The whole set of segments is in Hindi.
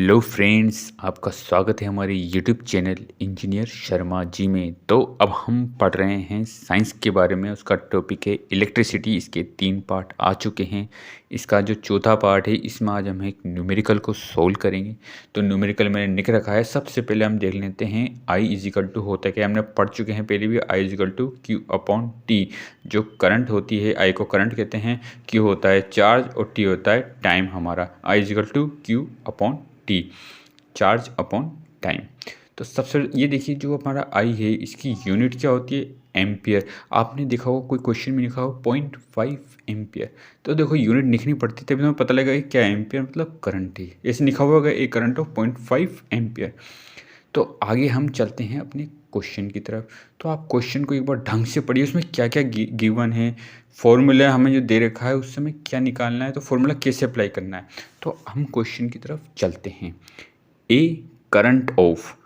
हेलो फ्रेंड्स, आपका स्वागत है हमारे YouTube channel engineer Sharma ji में। तो अब हम पढ़ रहे हैं साइंस के बारे में। उसका टॉपिक है इलेक्ट्रिसिटी। इसके 3 पार्ट आ चुके हैं। इसका जो चौथा पार्ट है, इसमें आज हम एक न्यूमेरिकल को सोल्व करेंगे। तो न्यूमेरिकल मैंने लिख रखा है। सबसे पहले हम देख लेते हैं आई इजिकल टू होता है क्या। हमने पढ़ चुके हैं पहले भी। I is equal to Q upon T. जो करंट होती है, आई को करंट कहते हैं, क्यू होता है चार्ज और टी होता है टाइम हमारा। I is equal to Q upon T, charge upon time. तो सबसे ये देखिए, जो हमारा आई है इसकी यूनिट क्या होती है, एम्पियर। आपने देखा होगा कोई क्वेश्चन में लिखा हो 0.5 एम्पियर। तो देखो यूनिट लिखनी पड़ती तभी तुम्हें पता लगेगा कि क्या एम्पियर मतलब करंट है। ऐसे लिखा हुआ होगा एक करंट ऑफ 0.5 एम्पियर। तो आगे हम चलते हैं अपने क्वेश्चन की तरफ। तो आप क्वेश्चन को एक बार ढंग से पढ़िए, उसमें क्या क्या गिवन है, फॉर्मूला हमें जो दे रखा है उससे हमें क्या निकालना है, तो फॉर्मूला कैसे अप्लाई करना है। तो हम क्वेश्चन की तरफ चलते हैं। A current of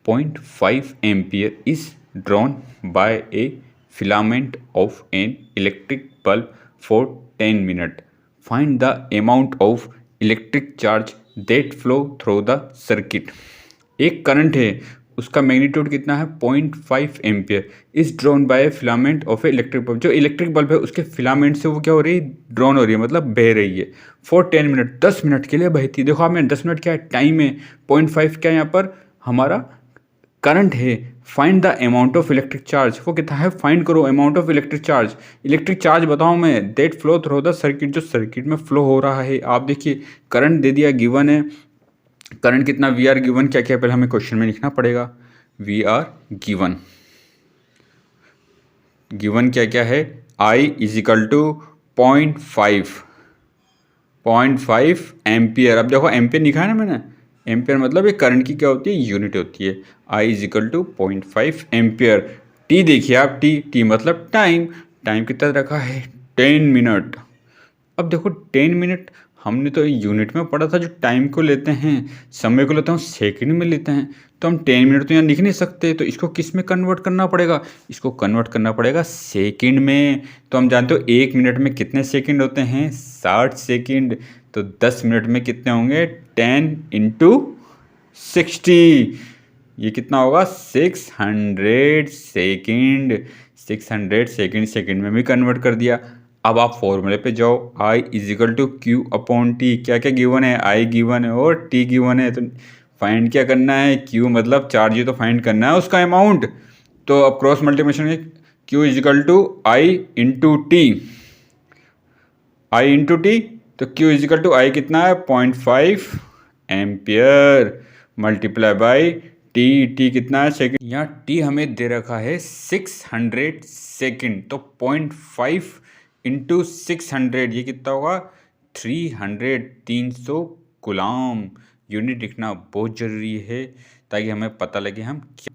0.5 ampere is drawn by a filament of an electric bulb for 10 minute. Find the amount of electric charge that flow through the circuit. एक करंट है, उसका मैग्नीट्यूड कितना है, 0.5 ampere, is drawn by filament of a electric bulb. जो इलेक्ट्रिक बल्ब है उसके फिलामेंट से वो क्या हो रही है, ड्रॉन हो रही है, मतलब बह रही है फॉर 10 मिनट, 10 मिनट के लिए बहती है। देखो आपने 10 मिनट क्या है, टाइम है, 0.5 क्या है यहाँ पर हमारा करंट है। Find the amount of electric charge, वो कहता है फाइंड करो amount of electric charge. Electric charge बताओ मैं, that flow through the circuit, जो सर्किट में फ्लो हो रहा है। आप देखिए करंट दे दिया, गिवन है करंट कितना, वी आर गिवन, क्या क्या पहले हमें क्वेश्चन में लिखना पड़ेगा। वी आर गिवन, गिवन क्या क्या है, आई इजिकल टू 0.5 एम्पियर। अब देखो एम्पियर लिखा है ना मैंने, एम्पियर मतलब ये करंट की क्या होती है, यूनिट होती है। आई इजिकल टू 0.5 एम्पियर। टी देखिए आप, टी मतलब टाइम, टाइम कितना रखा है, 10 मिनट। अब देखो 10 मिनट हमने तो यूनिट में पढ़ा था, जो टाइम को लेते हैं, समय को लेते हैं, सेकंड में लेते हैं। तो हम 10 मिनट तो यहाँ लिख नहीं सकते, तो इसको किस में कन्वर्ट करना पड़ेगा, इसको कन्वर्ट करना पड़ेगा सेकंड में। तो हम जानते हो 1 मिनट में कितने सेकंड होते हैं, 60 सेकंड। तो 10 मिनट में कितने होंगे, 10 इंटू 60, ये कितना होगा, 600 सेकंड। 600 सेकंड, सेकंड में भी कन्वर्ट कर दिया। अब आप फॉर्मूले पे जाओ, I is equal to Q upon T. क्या क्या गिवन है, आई गिवन है और टी गिवन है। तो फाइंड क्या करना है, क्यू मतलब चार्ज, ये तो फाइंड करना है उसका अमाउंट। तो अब क्रॉस मल्टीप्लिकेशन में Q is equal to I into T, I into T. तो क्यू इजिकल टू आई कितना है, 0.5 एम्पियर मल्टीप्लाई बाई टी कितना है, सेकंड। यहाँ टी हमें दे रखा है 600 सेकंड। तो 0.5 इंटू 600, ये कितना होगा, 300 कूलम। यूनिट लिखना बहुत ज़रूरी है ताकि हमें पता लगे हम क्या